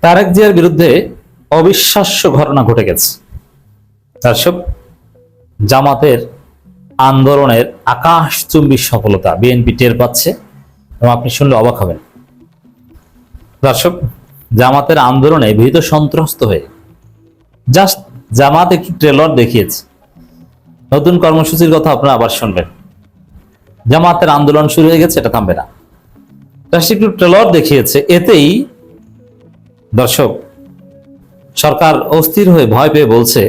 তারেক জিয়ার বিরুদ্ধে অবিশ্বাস্য ঘটনা ঘটে গেছে। দর্শক, জামাতের আন্দোলনের আকাশচুম্বী সফলতা বিএনপি টের পাচ্ছে এবং আপনি শুনলে অবাক হবেন। দর্শক, জামাতের আন্দোলনে ভীত সন্ত্রস্ত হয়ে জাস্ট জামাত একটু ট্রেলার দেখিয়েছে, নতুন কর্মসূচির কথা আপনারা আবার শুনবেন। জামাতের আন্দোলন শুরু হয়ে গেছে, এটা থামবে না। জাস্ট একটু ট্রেলার দেখিয়েছে, এতেই দর্শক সরকার অস্থির হয়ে ভয় পেয়ে বলছে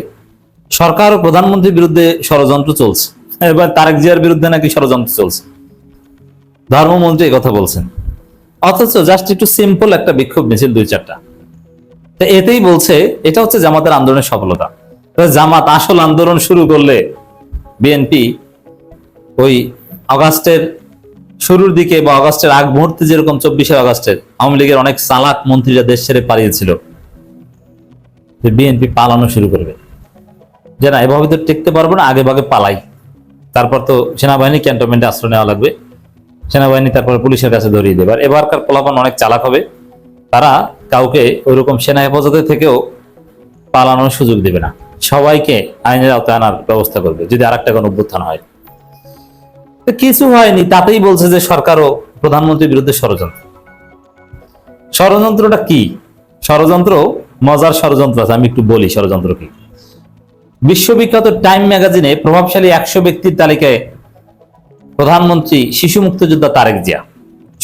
সরকার ও প্রধানমন্ত্রীর বিরুদ্ধে ষড়যন্ত্র চলছে। এবার তারেক জিয়ার বিরুদ্ধে নাকি ষড়যন্ত্র চলছে, ধর্মমন্ত্রী এই কথা বলছেন। অথচ জাস্ট একটু সিম্পল একটা বিক্ষোভ মিছিল 2-4টা, তো এতেই বলছে এটা হচ্ছে জামাতের আন্দোলনের সফলতা। জামাত আসল আন্দোলন শুরু করলে বিএনপি ওই আগস্টের শুরুর দিকে বা আগস্টের আগ মুহূর্তে যেরকম 24শে আগস্টের আওয়ামী লীগের অনেক চালাক মন্ত্রীরা দেশ ছেড়ে পালিয়েছিল, যে বিএনপি পালানো শুরু করবে, যে না এভাবে তো টিকতে পারবো না, আগে ভাগে পালাই। তারপর তো সেনাবাহিনী ক্যান্টনমেন্টে আশ্রয় নেওয়া লাগবে, সেনাবাহিনী তারপর পুলিশের কাছে ধরিয়ে দেবে। এবারকার পোলাপান অনেক চালাক হবে, তারা কাউকে ওইরকম সেনা হেফাজতে থেকেও পালানোর সুযোগ দেবে না, সবাইকে আইনের আওতায় আনার ব্যবস্থা করবে যদি আর একটা কোনো অভ্যুত্থান হয়। কিছু হয়নি, তাতেই বলছে যে সরকার ও প্রধানমন্ত্রীর বিরুদ্ধে ষড়যন্ত্র। ষড়যন্ত্রটা কি? ষড়যন্ত্র মজার ষড়যন্ত্র আছে, আমি একটু বলি ষড়যন্ত্র কি। বিশ্ববিখ্যাত টাইম ম্যাগাজিনে প্রভাবশালী 100 ব্যক্তির তালিকায় প্রধানমন্ত্রী শিশু মুক্তিযোদ্ধা তারেক জিয়া।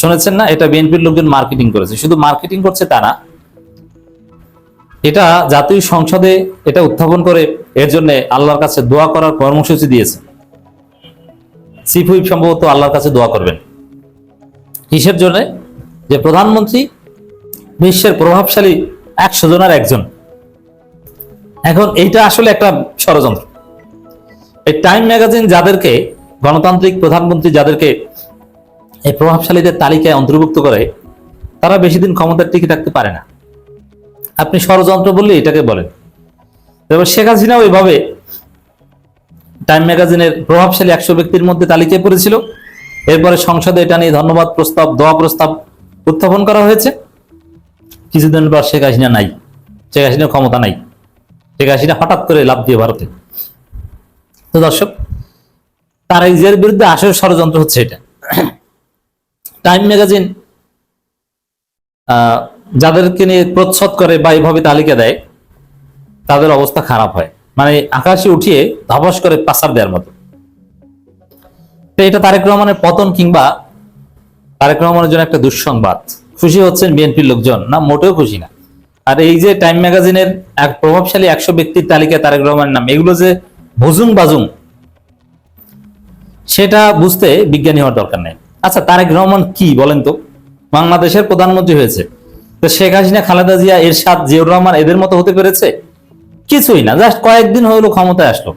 শুনেছেন না? এটা বিএনপির লোকজন মার্কেটিং করেছে। শুধু মার্কেটিং করছে তা না, এটা জাতীয় সংসদে এটা উত্থাপন করে এর জন্য আল্লাহর কাছে দোয়া করার কর্মসূচি দিয়েছে। চিফ হুইপ সম্ভবত আল্লাহর কাছে দোয়া করবেন কিসের জন্য? যে প্রধানমন্ত্রী বিশ্বের প্রভাবশালী 100 জনের একজন। এখন এইটা আসলে একটা ষড়যন্ত্র। এই টাইম ম্যাগাজিন যাদেরকে গণতান্ত্রিক প্রধানমন্ত্রী যাদেরকে এই প্রভাবশালীদের তালিকায় অন্তর্ভুক্ত করে, তারা বেশি দিন ক্ষমতার টিকে থাকতে পারে না। আপনি ষড়যন্ত্র বললে এটাকে বলেন। এবার শেখ হাসিনাও এইভাবে টাইম ম্যাগাজিনের প্রভাবশালী 100 ব্যক্তির মধ্যে তালিকায় পড়েছিল। এরপরে সংসদে এটা নিয়ে ধন্যবাদ প্রস্তাব, দোয়া প্রস্তাব উত্থাপন করা হয়েছে। কিছুদিন পর শেখ হাসিনা নাই, শেখ হাসিনা ক্ষমতা নাই, শেখ হাসিনা হঠাৎ করে লাভ দিয়ে ভারতে। তো দর্শক, তারেক জিয়ার বিরুদ্ধে আসল ষড়যন্ত্র হচ্ছে এটা। টাইম ম্যাগাজিন যাদেরকে নিয়ে প্রচ্ছদ করে বা এইভাবে তালিকা দেয়, তাদের অবস্থা খারাপ হয়, মানে আকাশে উঠিয়ে ধবস করে পাসার দেওয়ার মতো। তো এটা তারেক রহমানের পতন কিংবা তারেক রহমানের জন্য একটা দুঃসংবাদ। খুশি হচ্ছেন বিএনপির লোকজন? না, মোটেও খুশি না। আর এই যে টাইম ম্যাগাজিনের এক প্রভাবশালী 100 ব্যক্তির তালিকায় তারেক রহমানের নাম, এগুলো যে ভুজুং বাজুং, সেটা বুঝতে বিজ্ঞানী হওয়ার দরকার নেই। আচ্ছা, তারেক রহমান কি বলেন তো? বাংলাদেশের প্রধানমন্ত্রী হয়েছে, তো শেখ হাসিনা, খালেদা জিয়া, এরশাদ, জিয়াউর রহমান এদের মতো হতে পেরেছে? কিছুই না। জাস্ট কয়েকদিন হলো ক্ষমতায় আসলো,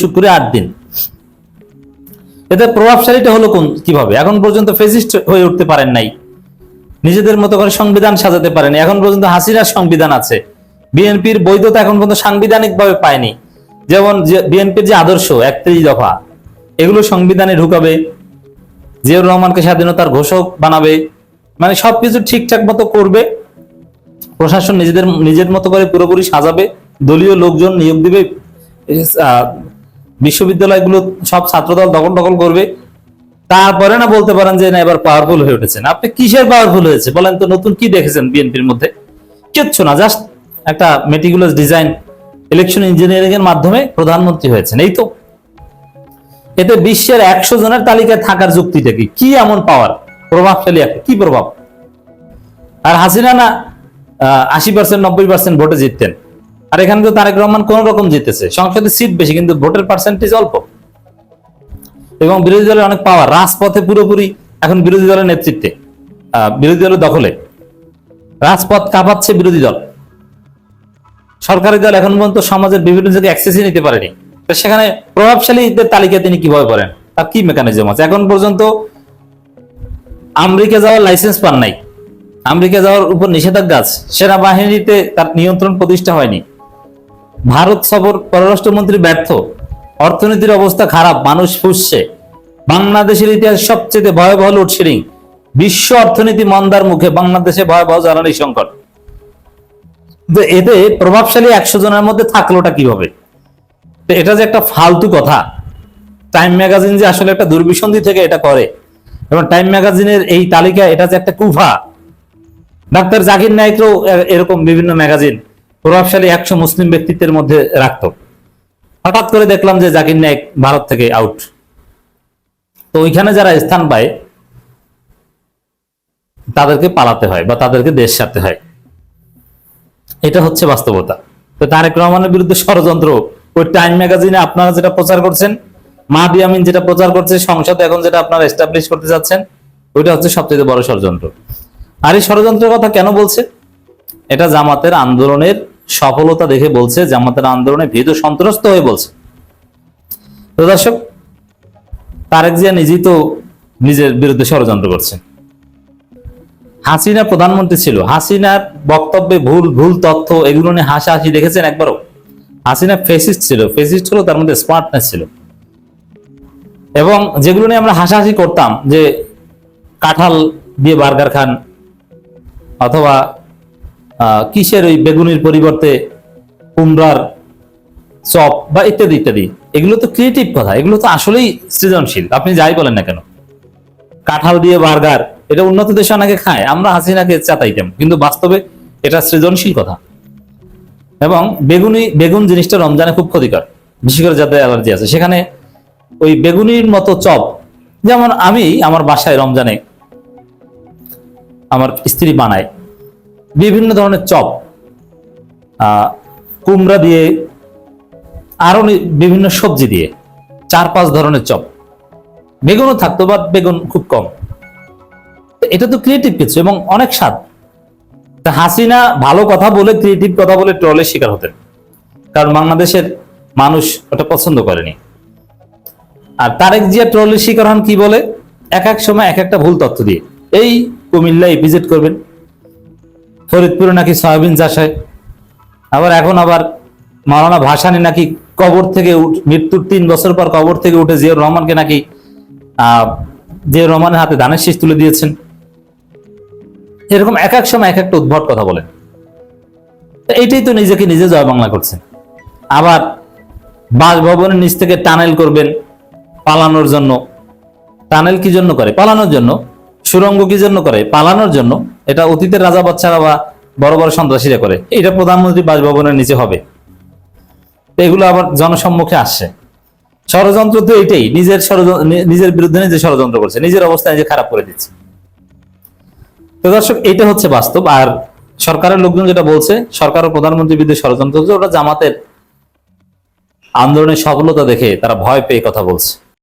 শুক্রে 8 দিন। এদের প্রভাবশালীটা হলো কিভাবে? এখন পর্যন্ত ফেসিস্ট হয়ে উঠতে পারেন নাই, নিজেদের মতো করে সংবিধান সাজাতে পারেনি। এখন পর্যন্ত হাসিনার সংবিধান আছে, বিএনপির বৈধতা এখন পর্যন্ত সাংবিধানিক ভাবে পায়নি। যেমন বিএনপির যে আদর্শ 31 দফা, এগুলো সংবিধানে ঢুকাবে, জিয়াউর রহমানকে স্বাধীনতার ঘোষক বানাবে, মানে সবকিছু ঠিকঠাক মতো করবে। প্রশাসন নিজের মতো করে পুরোপুরি সাজাবে, দলীয় লোকজন নিয়োগ দিবে, বিশ্ববিদ্যালয়গুলো সব ছাত্রদল দখল করবে। তারপরে না বলতে পারেন যে না এবার পাওয়ারফুল হয়ে উঠেছেন। আপনি কিসের পাওয়ারফুল হয়েছে বলেন তো? নতুন কি দেখেছেন বিএনপির মধ্যে? কিচ্ছু না। জাস্ট একটা মেটিকুলাস ডিজাইন, ইলেকশন ইঞ্জিনিয়ারিং এর মাধ্যমে প্রধানমন্ত্রী হয়েছেন, এই তো। এতে বিশ্বের 100 জনের তালিকায় থাকার যুক্তিটা কি? কি এমন পাওয়ার? প্রভাবশালী একটা কি প্রভাব? আর হাসিনা না 80% 90% ভোটে জিততেন, আর এখানে তো তারেক রহমান কোন রকম জিতেছে। সংসদে সিট বেশি কিন্তু ভোটের পার্সেন্টেজ অল্প, এবং বিরোধী দলের অনেক পাওয়ার। রাজপথে পুরোপুরি এখন বিরোধী দলের নেতৃত্বে, বিরোধী দলের দখলে রাজপথ কাঁপাচ্ছে বিরোধী দল। সরকারি দল এখন পর্যন্ত সমাজের বিভিন্ন জায়গায় অ্যাক্সেসই নিতে পারেনি। সেখানে প্রভাবশালীদের তালিকায় তিনি কিভাবে পড়েন? তার কি মেকানিজম আছে? এখন পর্যন্ত আমেরিকা যাওয়ার লাইসেন্স পান নাই, আমেরিকা যাওয়ার উপর নিষেধাজ্ঞা আছে, সেনাবাহিনীতে তার নিয়ন্ত্রণ প্রতিষ্ঠা হয়নি, ভারত সফর পররাষ্ট্রমন্ত্রী ব্যর্থ, অর্থনীতির অবস্থা খারাপ, মানুষ ফুসছে, বাংলাদেশের ইতিহাস সবচেয়ে ভয়াবহ লোডশেডিং, বিশ্ব অর্থনীতি মন্দার মুখে, বাংলাদেশে ভয়াবহ জ্বালানি সংকট। তো এতে প্রভাবশালী 100 জনের মধ্যে থাকলোটা কিভাবে? তো এটা যে একটা ফালতু কথা। টাইম ম্যাগাজিন যে আসলে একটা দুর্বিসন্ধি থেকে এটা করে, এবং টাইম ম্যাগাজিনের এই তালিকা, এটা যে একটা কুফা। ডাক্তার জাকির নায়েকও এরকম বিভিন্ন ম্যাগাজিন প্রভাবশালী 100 মুসলিম ব্যক্তিত্বের মধ্যে রাখত। হঠাৎ করে দেখলাম যে জাকির নায়েক ভারত থেকে আউট। তো ওইখানে যারা স্থান পায় তাদেরকে পালাতে হয় বা তাদেরকে দেশ ছাড়তে হয়। এটা হচ্ছে বাস্তবতা। তো তারেক রহমানের বিরুদ্ধে ষড়যন্ত্র, ওই টাইম ম্যাগাজিনে আপনারা যেটা প্রচার করছেন, মাহদি আমিন যেটা প্রচার করছে, সংসদে এখন যেটা আপনারা এস্টাবলিশ করতে যাচ্ছেন, ওইটা হচ্ছে সবচেয়ে বড় ষড়যন্ত্র। আর এই ষড়যন্ত্রের কথা কেন বলছে? এটা জামাতের আন্দোলনের সফলতা দেখে বলছে, জামাতের আন্দোলনে ভীত সন্ত্রস্ত হয়ে বলছে। তো দর্শক, তারেক জিয়া নিজেই তো নিজের বিরুদ্ধে ষড়যন্ত্র করছেন। হাসিনা প্রধানমন্ত্রী ছিল, হাসিনার বক্তব্যে ভুল ভুল তথ্য এগুলো নিয়ে হাসাহাসি দেখেছেন একবারও? হাসিনা ফেসিস্ট ছিল, ফেসিস্ট হলো তার মধ্যে স্মার্টনেস ছিল। এবং যেগুলো নিয়ে আমরা হাসাহাসি করতাম, যে কাঁঠাল দিয়ে বার্গার খান, অথবা কিসের ওই বেগুনির পরিবর্তে কুমড়ার চপ বা ইত্যাদি ইত্যাদি, এগুলো তো ক্রিয়েটিভ কথা, এগুলো তো আসলেই সৃজনশীল। আপনি যাই বলেন না কেন, কাঁঠাল দিয়ে বার্গার, এটা উন্নত দেশে অনেকে খায়, আমরা হাসিনাকে চাতাইতাম, কিন্তু বাস্তবে এটা সৃজনশীল কথা। এবং বেগুন জিনিসটা রমজানে খুব ক্ষতিকর, বিশেষ করে যাদের অ্যালার্জি আছে। সেখানে ওই বেগুনির মতো চপ, যেমন আমি আমার বাসায় রমজানে আমার স্ত্রী বানায় বিভিন্ন ধরনের চপ, কুমড়া দিয়ে, আরো বিভিন্ন সবজি দিয়ে 4-5 ধরনের চপ, বেগুনও থাকতো, বা বেগুন খুব কম। এটা তো ক্রিয়েটিভ কিছু এবং অনেক স্বাদ। হাসিনা ভালো কথা বলে, ক্রিয়েটিভ কথা বলে ট্রলের শিকার হতেন, কারণ বাংলাদেশের মানুষ ওটা পছন্দ করেনি। আর তারেক জিয়া ট্রলের শিকার হন কি বলে? এক এক সময় এক একটা ভুল তথ্য দিয়ে। এই কুমিল্লা ভিজিট করবেন, ফরিদপুরে নাকি সয়াবিন চাষ হয়, আবার মাওলানা ভাসানী নাকি কবর থেকে মৃত্যুর 3 বছর পর কবর থেকে উঠে জিয়াউর রহমানকে নাকি জিয়াউর রহমানের হাতে ধানের শীষ তুলে দিয়েছেন। এরকম এক এক সময় এক একটা উদ্ভট কথা বলেন। এইটাই তো নিজেকে নিজে জয় বাংলা করছেন। আবার বাসভবনের নিচ থেকে টানেল করবেন পালানোর জন্য। টানেল কি জন্য করে? পালানোর জন্য। সুড়ঙ্গ কি জন্য করে? পালানোর জন্য। এটা অতীতের রাজা বাচ্চারা বা বড় বড় সন্ত্রাসীরা করে। এটা প্রধানমন্ত্রী বাসভবনের নিচে হবে। এগুলো আবার জনসম্মুখে আসছে। ষড়যন্ত্র তো এটাই, নিজের বিরুদ্ধে নিজে ষড়যন্ত্র করছে, নিজের অবস্থা নিজে খারাপ করে দিচ্ছে। তো দর্শক, এটা হচ্ছে বাস্তব। আর সরকারের লোকজন যেটা বলছে, সরকার ও প্রধানমন্ত্রীর বিরুদ্ধে ষড়যন্ত্র হচ্ছে, ওটা জামাতের আন্দোলনের সফলতা দেখে তারা ভয় পেয়ে কথা বলছে।